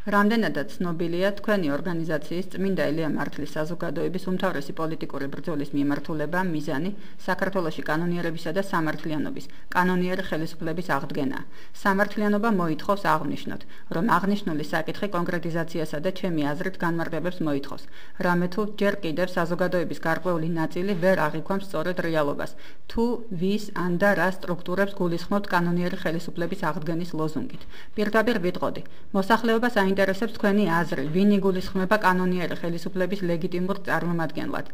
რამდენადაც ცნობილია თქვენი ორგანიზაციის წმინდა ელია მართლის საზოგადოების უმთავრესი პოლიტიკური ბრძოლის მიმართულება მიზანი საქართველოში კანონიერებისა და სამართლიანობის კანონიერი ხელისუფლების აღდგენაა. სამართლიანობა მოითხოვს აღნიშნოთ, რომ აღნიშნული საკითხი კონკრეტიზაციასა და ჩემი აზრით განმარტებებს მოითხოვს, რამე თუ ჯერ კიდევ საზოგადოების გარკვეული ნაწილი ვერ აღიქვამს სწორედ რეალობას, თუ ვის ან და რა სტრუქტურებს გულისხმობთ კანონიერი ხელისუფლების აღდგენის ლოზუნგით. პირდაპირ ვიტყოდი, მოსახლეობას აინტერესებს თქვენი აზრი, ვინ იგულისხმება კანონიერი ხელისუფლების ლეგიტიმურ წარმომადგენლად,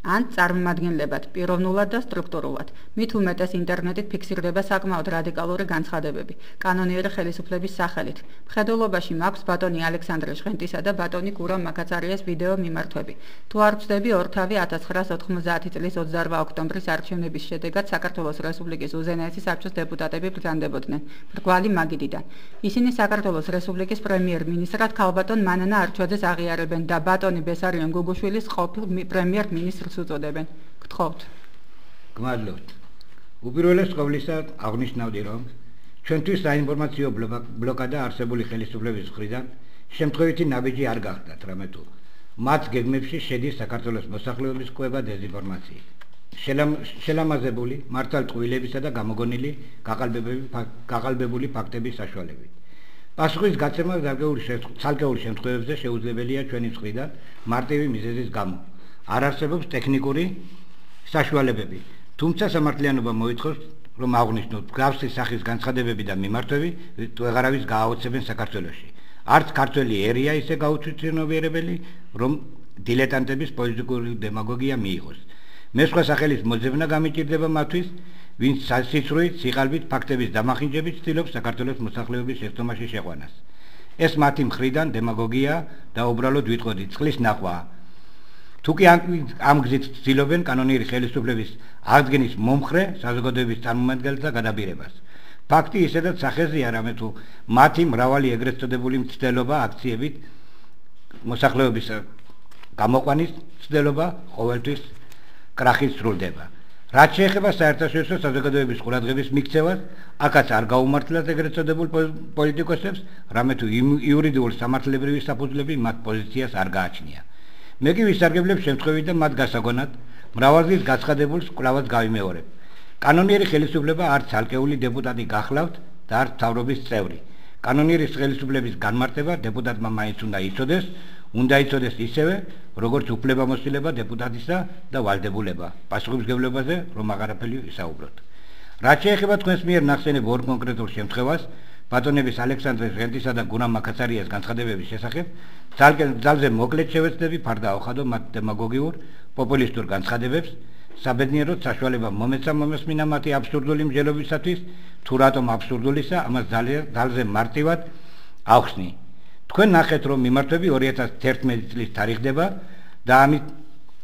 ან წარმომადგენლებად, პიროვნულად და სტრუქტურულად. მით უმეტეს ინტერნეტით ფიქსირდება საკმაოდ რადიკალური განცხადებები კანონიერი ხელისუფლების სახელით. მხედველობაში მაქვს ბატონი ალექსანდრე ჟღენტისა და ბატონი გურამ მაკაცარიას ვიდეო მიმართვები. თუ არ ვწდები, ორთავი 1990 წლის 28 ოქტომბრის არჩევნების შედეგად საქართველოს რესპუბლიკის უზენაესი საბჭოს დეპუტატები ბრძანდებოდნენ მრგვალი მაგიდიდან. ისინი საქართველოს რესპუბლიკის პრემიერ-მინისტრად ქალბატონ მანანა არჩვაძეს აღიარებენ და ბატონი ბესარიონ გუგუშვილის ყოფილ პრემიერ-მინისტრს უწოდებენ. გთხოვთ. გმადლობთ. უპირველეს ყოვლისა აღნიშნავდი, რომ ჩვენთვის საინფორმაციო ბლოკადა არსებული ხელისუფლების მხრიდან შემთხვევითი ნაბიჯი არ გახდათ, რამე თუ მათ გეგმებში შედის საქართველოს მოსახლეობის კვება დეზინფორმაციით. შელამაზებული მართალწყვილებისა და გამოგონილი გაყალბებული ფაქტების საშუალებით. პასუხის გაცემა ცალკეულ შემთხვევებზე შეუძლებელია ჩვენი მხრიდან მარტივი მიზეზის გამო. არ არსებობს ტექნიკური საშუალებები, თუმცა სამართლიანობა მოითხოვს, რომ აღნიშნოთ მსგავსი სახის განცხადებები და მიმართვები ვეღარავის გააოცებენ საქართველოში. არც ქართველი ერია ისე გაუჩვენებიარებელი, რომ დილეტანტების პოლიტიკური დემაგოგია მიიღოს. მე სხვა სახელის მოძებნა გამიჭირდება მათთვის, ვინც სიცრუით, სიყალბით, ფაქტების დამახინჯებით ცდილობს საქართველოს მოსახლეობის ერთომაში შეყვანას. ეს მათი მხრიდან დემაგოგია და უბრალოდ ვიტყოდი, წყლის ნაყვაა. თუ კი ამ გზით ცდილობენ კანონიერი ხელისუფლების აღდგენის მომხრე საზოგადოების წარმომადგენელთა გადაბირებას. ფაქტი ისედაც სახეზეა, რამე თუ მათი მრავალი ეგრეთ წოდებული მცდელობა აქციებით მოსახლეობის გამოყვანის მცდელობა ყოველთვის კრახით სრულდება. რაც შეეხება საერთაშორისო საზოგადოების ყურადღების მიქცევას, აქაც არ გაუმართლათ ეგრეთ წოდებულ პოლიტიკოსებს, რამე თუ იურიდიულ სამართლებრივი საფუძვლები მათ პოზიციას არ გააჩნია. მე კი ვისარგებლებ შემთხვევით და მათ გასაგონად მრავალგზის გაცხადებულს კვლავაც გავიმეორებ. კანონიერი ხელისუფლება არც ცალკეული დეპუტატი გახლავთ და არც მთავრობის წევრი. კანონიერი ხელისუფლების განმარტება დეპუტატმა მაინც უნდა იცოდეს ისევე, როგორც უფლებამოსილება დეპუტატისა და ვალდებულება. პასუხისმგებლებაზე რომ აღარაფერი ვისაუბროთ. რაც შეეხება თქვენს მიერ ნახსენებ ორ კონკრეტულ შემთხვევას, ბატონების ალექსანდრე ჟღენტისა და გურამ მაკაცარიას განცხადებების შესახებ, ძალზე მოკლედ შევეცდები ფარდაავხადო მათ დემაგოგიურ, პოპულისტურ განცხადებებს, საბედნიეროდ საშუალება მომეცა მომესმინა მათი აბსურდული მსჯელობისათვის, თუ რატომ აბსურდულისა, ამას ძალზე მარტივად ავხსნი. თქვენ ნახეთ, რომ მიმართვები 2011 წლის თარიღდება და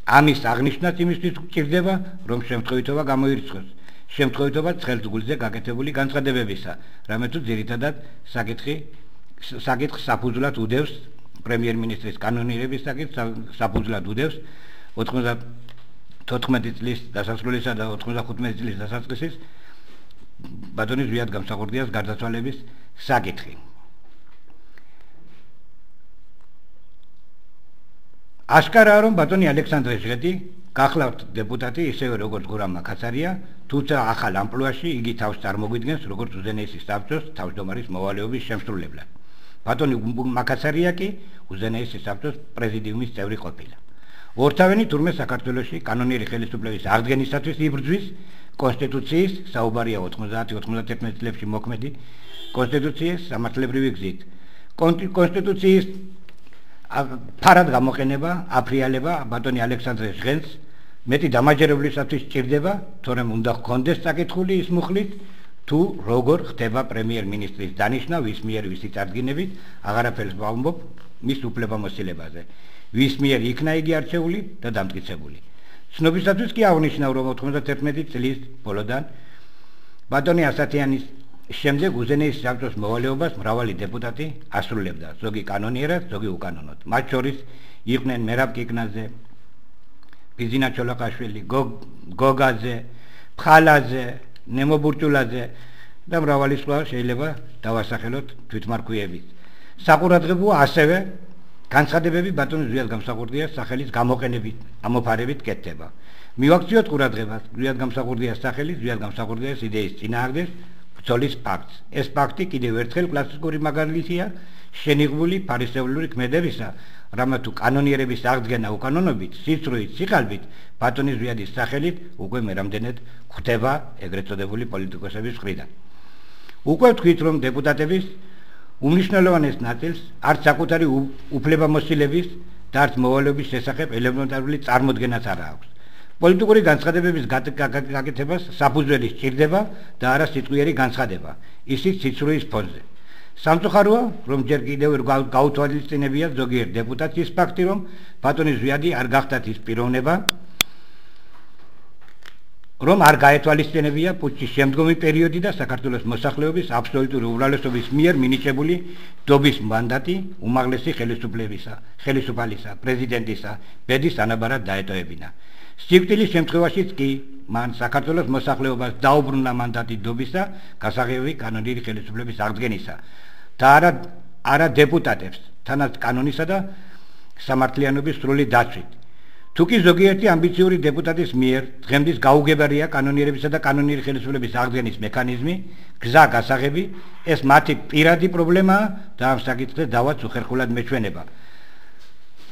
ამის აღნიშვნაც იმისთვის გჭირდება, რომ შემთხვევითობა გამოირიცხოს. შემთხვევითობა ცხელწგულზე გაკეთებული განცხადებებისა, რამე თუ ძირითადად საკითხს საფუძვლად უდევს პრემიერ-მინისტრის კანონიერების საკითხს საფუძვლად უდევს 94 წლის დასასრულისა და 95 წლის დასაწყისის ბატონის ზვიად გამსახურდიას გარდაცვალების საკითხი. აშკარაა, რომ ბატონი ალექსანდრე ჟღენტი გახლავთ დეპუტატი, ისევე როგორც გურამ მაკაცარია, თუმცა ახალ ამპლუაში იგი თავს წარმოგვიდგენს როგორც უზენაესი საბჭოს თავმჯდომარის მოვალეობის შემსრულებლად. ბატონი მაკაცარია კი უზენაესი საბჭოს პრეზიდიუმის წევრი ყოფილა. ორთავენი თურმე საქართველოში კანონიერი ხელისუფლების აღდგენისათვის იბრძვის კონსტიტუციის, საუბარია 90-91 წლებში მოქმედი კონსტიტუციის სამართლებრივი გზით. კონსტიტუციის ფარად გამოყენება, აფრიალება ბატონი ალექსანდრე ჟღენტს მეტი დამაჯერებლისათვის სჭირდება, თორემ უნდა ჰქონდეს საკითხული ის მუხლით, თუ როგორ ხდება პრემიერ-მინისტრის დანიშვნა, ვის მიერ ვისი წარდგინებით, აღარაფერს ვამბობ მის უფლებამოსილებაზე, ვის მიერ იქნა იგი არჩეული და დამტკიცებული. ცნობისათვის კი აღნიშნავ, რომ 91 წლის ბოლოდან ბატონი ასათიანის შემდეგ უზენაესი საბჭოს მოვალეობას მრავალი დეპუტატი ასრულებდა, ზოგი კანონიერად, ზოგი უკანონოდ. მათ შორის იყვნენ მერაბ კიკნაძე, ბიზინა ჩოლოყაშვილი, გოგაძე, ფხალაძე, ნემო ბურჭულაძე და მრავალი სხვა შეიძლება დავასახელოთ თვითმარქვიებით. საყურადღებოა ასევე განცხადებები ბატონ ზვიად გამსახურდიას სახელის გამოყენებით, ამოფარებით კეთდება. მივაქციოთ ყურადღებას ზვიად გამსახურდიას სახელის, ზვიად გამსახურდიას იდეის წინააღმდეგ ბრძოლის ფაქტს. ეს ფაქტი კიდევ ერთხელ კლასიკური მაგალითია შენიღბული ფარისევლური ქმედებისა, რამაც თუ კანონიერების აღდგენა უკანონობით, სიცრუით, სიყალბით ბატონის ზვიადის სახელით უკვე მერამდენედ გვხვდება ეგრეთ წოდებული პოლიტიკოსების მხრიდან. უკვე ვთქვით, რომ დეპუტატების უმნიშვნელოვანეს ნაწილს არც საკუთარი უფლებამოსილების და არც მოვალეობის შესახებ ელემენტარული წარმოდგენაც არ აქვს. პოლიტიკური განცხადებების გაკეთებას საფუძველი სჭირდება და არა სიტყვიერი განცხადება, ისიც სიცრუის ფონზე. სამწუხაროა, რომ ჯერ კიდევ გაუთვალისწინებია ზოგიერთ დეპუტატს ის ფაქტი, რომ ბატონის ზვიადი არ გახდათ ის პიროვნება, რომ არ გაეთვალისწინებია პუტჩის შემდგომი პერიოდი და საქართველოს მოსახლეობის აბსოლუტური უმრავლესობის მიერ მინიჭებული დობის მანდატი უმაღლესი ხელისუფალისა, პრეზიდენტისა, ბედის ანაბარად დაეტოვებინა. სიკვდილის შემთხვევაშიც კი მან საქართველოს მოსახლეობას დაუბრუნა მანდატი დობისა, გასაღებები კანონიერი ხელისუფლების აღდგენისა და არა დეპუტატებს, თანაც კანონისა და სამართლიანობის სრული დაცვით. თუ კი ზოგიერთი ამბიციური დეპუტატის მიერ დღემდის გაუგებარია კანონიერებისა და კანონიერი ხელისუფლების აღდგენის მექანიზმი, გზა გასაღები, ეს მათი პირადი პრობლემაა და ამ საკითხზე დავაც უხერხულად მეჩვენება.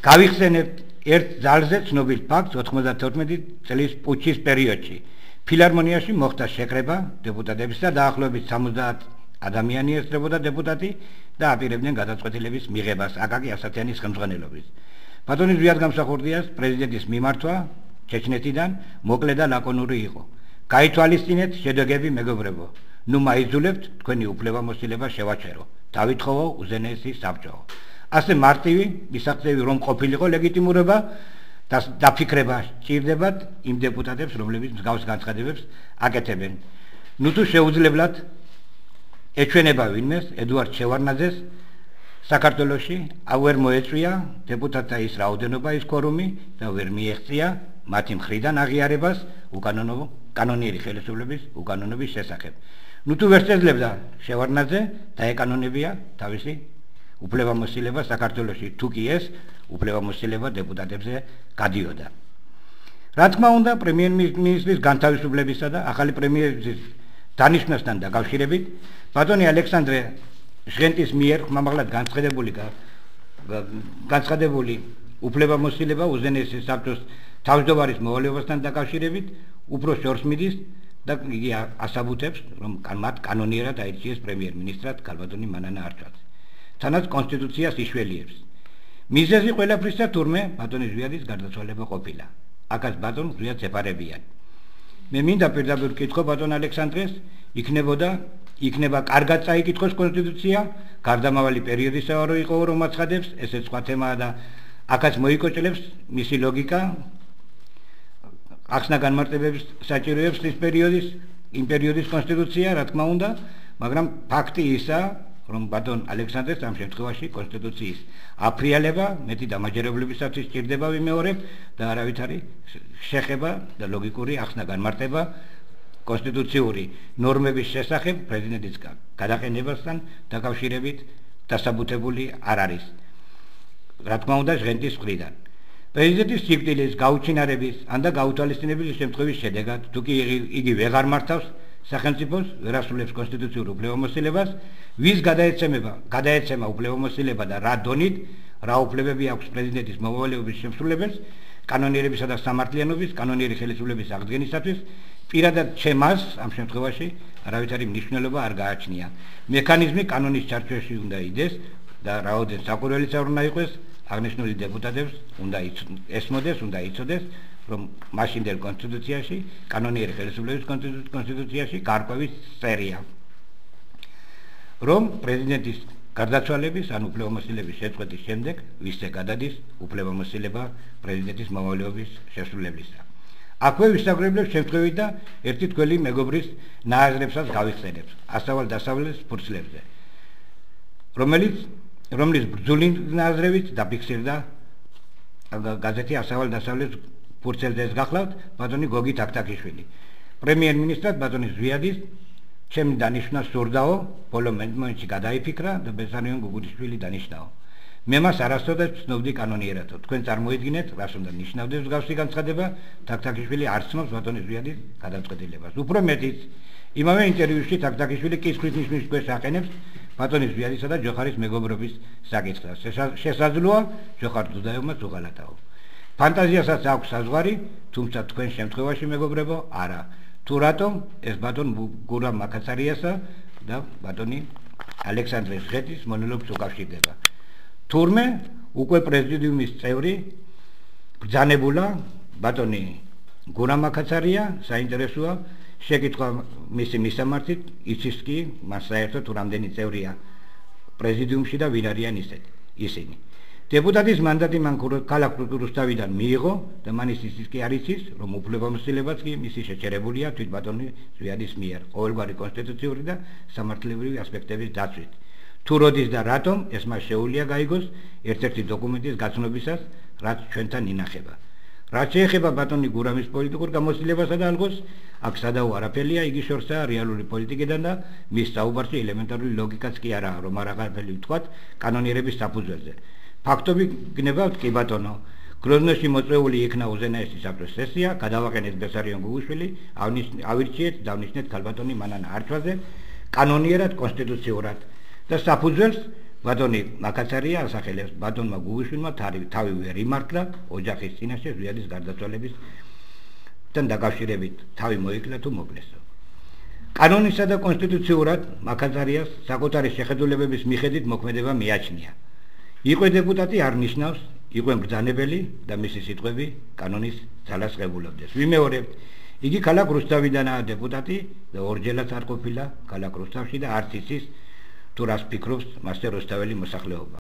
გავიხსენებთ ერთ ძალზე ცნობილ ფაქტს 94 წლის პუტჩის პერიოდში. ფილარმონიაში მოხდა შეკრება დეპუტატებისა და დაახლოებით 70 ადამიანი ესწრებოდა დეპუტატი და აპირებდნენ გადაწყვეტილების მიღებას აკაკი ასათიანის ხელმძღვანელობით. ბატონის ზვიად გამსახურდიას პრეზიდენტის მიმართვა ჩეჩნეთიდან მოკლე და ლაკონური იყო. გაითვალისწინეთ შედეგები მეგობრებო. ნუ მაიძულებთ თქვენი უფლებამოსილება შევაჩერო. დავითხოვო უზენაესი საბჭოო. ასე მარტივი მისაღწევი რომ ყოფილიყო ლეგიტიმურება და დაფიქრება სჭირდებათ იმ დეპუტატებს, რომლებიც მსგავს განცხადებებს აკეთებენ. ნუ თუ შეუძლებლად ეჩვენება ვინმეს ედუარდ შევარნაძეს საქართველოში ვერ მოეწვია დეპუტატთა ის რაოდენობა, ის quorumi და ვერ მიეღწია მათი მხრიდან აღიარებას კანონიერი ხელისუფლების უკანონობის შესახებ. ნუ თუ ვერ შეძლებდა შევარნაძე დაეკანონებია თავისი უფლებამოსილება საქართველოში, თუ კი ეს უფლებამოსილება დეპუტატებზე გადიოდა. რა თქმა უნდა, პრემიერ-მინისტრის განთავისუფლებისა და ახალი პრემიერის დანიშვნასთან დაკავშირებით ბატონი ალექსანდრე ჟღენტის მიერ ხმამაღლად განცხადებული უფლებამოსილება უზენაესი საბჭოს თავმჯდომარის მოვალეობასთან დაკავშირებით უფრო შორს მიდის და იგი ასაბუთებს, რომ მათ კანონიერად აირჩიეს პრემიერ-მინისტრად ქალბატონი მანანა არჩვაძე. თანაც კონსტიტუციას იშველიებს. მიზეზი ყველაფრისა თურმე ბატონის ზვიადის გარდაცვალება ყოფილა. აკაც ბატონ ზვიადს ეპარებიან. მე მინდა პირდაპირ ვკითხო ბატონ ალექსანდრეს, იქნება კარგად წაიკითხოს კონსტიტუცია, გარდამავალი პერიოდისა რო იყო რომ აცხადებს, ესეც სხვა თემაა და აკაც მოიკოჭლებს მისი ლოგიკა, ახსნა განმარტებების საჭიროებს იმ პერიოდის კონსტიტუცია, რა თქმა უნდა, მაგრამ ფაქტი ისაა, რომ ბატონ ალექსანდრეს ამ შემთხვევაში კონსტიტუციის აფრიალება მეტი დამაჯერებლობისათვის სჭირდება ვიმეორებ და არავითარი შეხება და ლოგიკური ახსნა განმარტება კონსტიტუციური ნორმების შესახებ პრეზიდენტის გადაყენებასთან დაკავშირებით დასაბუთებული არ არის. რა თქმა უნდა, ჟღენტის მხრიდან. პრეზიდენტის სიკვდილის გაუჩინარების ან და გაუთვალისწინების შემთხვევის შედეგად, თუ კი იგი ვეღარ მართავს სახელმწიფოს, ვერ ასრულებს კონსტიტუციურ უფლებამოსილებას, ვის გადაეცემა უფლებამოსილება და რა დონით, რა უფლებები აქვს პრეზიდენტის მოვალეობის შემსრულებელს, კანონიერებისა და სამართლიანობის, კანონიერი ხელისუფლების აღდგენისათვის, პირადად ჩემს ამ შემთხვევაში არავითარი მნიშვნელობა არ გააჩნია. მექანიზმი კანონის ჩარჩოში უნდა იდეს და რაოდენს საყურველიც არ უნდა იყოს, აღნიშნული დეპუტატებს უნდა ესმოდეს, უნდა იცოდეს, რომ მაშინდელ კონსტიტუციაში, კანონიერი ხელისუფლების კონსტიტუციაში გარკვევის წერია, რომ პრეზიდენტის გარდაცვალების ან უფლებამოსილების შეწყვეტის შემდეგ ვისზე გადადის უფლებამოსილება პრეზიდენტის მოვალეობის შესრულებისა. აქვე ვისაგრებლებს შემთხვევით და ერთი თქვენი მეგობრის ნააზრებსაც გავიხსენებთ ასავალ-დასავლეს ფურცლებზე, რომლის ბრძული ნააზრევით დაფიქსირდა გაზეთი ასავალ-დასავლეს ფურცელზე გახლავთ ბატონი გოგი თაქთაქიშვილი. პრემიერ-მინისტრად ბატონი ზვიადის ჩემი დანიშვნა სურდაო, ბოლო მომენტში გადაიფიქრა და ბესარიონ გუგურიშვილი დანიშნაო. მე მას არასოდეს ვცნობდი კანონიერადო. თქვენ წარმოიდგინეთ, რას უნდა ნიშნავდეს მსგავსი განცხადება, თაქთაქიშვილი არ ცნობს ბატონის ზვიადის გადაწყვეტილებას. უფრო მეტიც, იმავე ინტერვიუში თაქთაქიშვილი კისხვით ნიშნის გვერდს აყენებს ბატონის ზვიადისა და ჯოხარის მეგობრობის საკითხს. შესაძლოა ჯოხარ დუდაევმაც უღალატაო. ფანტაზიასაც აქვს საზღვარი, თუმცა თქვენ შემთხვევაში მეგობრებო, არა. თუ რატომ ეს ბატონ გურამ მაკაცარიასა და ბატონი ალექსანდრე ჟღეთის მონოლოგს უკავშირდება. თურმე უკვე პრეზიდიუმის წევრი ბრძანებულა ბატონი გურამ მაკაცარია, საინტერესოა შეკითხვა მისი მისამართით, იცის კი მას საერთოდ თუ რამდენი წევრია პრეზიდიუმში და ვინ არიან ისინი. დეპუტატის მანდატი მან ქალაქ რუსთავიდან მიიღო და მან ისიც კი არ იცის, რომ უფლებამოსილებაც კი მისი შეჩერებულია თვით ბატონი ზვიადის მიერ ყოველგვარი კონსტიტუციური და სამართლებრივი ასპექტების დაცვით. თუ როდის და რატომ ეს მას შეუძლია გაიგოს ერთ-ერთი დოკუმენტის გაცნობისას, რაც ჩვენთან ინახება. რაც შეეხება ბატონი გურამის პოლიტიკურ გამოცდილებასა და ალღოს, აქ სადაო არაფერია, იგი შორსაა რეალური პოლიტიკიდან და მის საუბარში ელემენტარული ლოგიკაც კი არაა, რომ არაფერი ვთქვათ კანონიერების საფუძველზე. ფაქტობი გნებავთ კი ბატონო, გროზნოში მოწვეული იქნა უზენაესი საბჭოს სესია, გადავაყენეთ ბესარიონ გუგუშვილი, ავირჩიეთ, დავნიშნეთ ქალბატონი მანანა არჩვაზე, კანონიერად, კონსტიტუციურად და საფუძველს ბატონი მაკაცარია ასახელებს ბატონმა გუგუშვილმა თავი ვერ იმართლა ოჯახის წინაშე ზვიადის გარდაცვალებისთან დაკავშირებით თავი მოიკლა თუ მოკლესო. კანონისა და კონსტიტუციურად მაკაცარიას საკუთარი შეხედულებების მიხედვით მოქმედება მიაჩნია. იყო დეპუტატი არ ნიშნავს, იყო მბრძანებელი და მისი სიტყვები კანონის ძალას ღებულობდეს. ვიმეორებთ, იგი ქალაქ რუსთავიდანაა დეპუტატი და ორჯერაც არ ყოფილა ქალაქ რუსთავში და არც იცის თუ რას ფიქრობს მასზე რუსთაველი მოსახლეობა.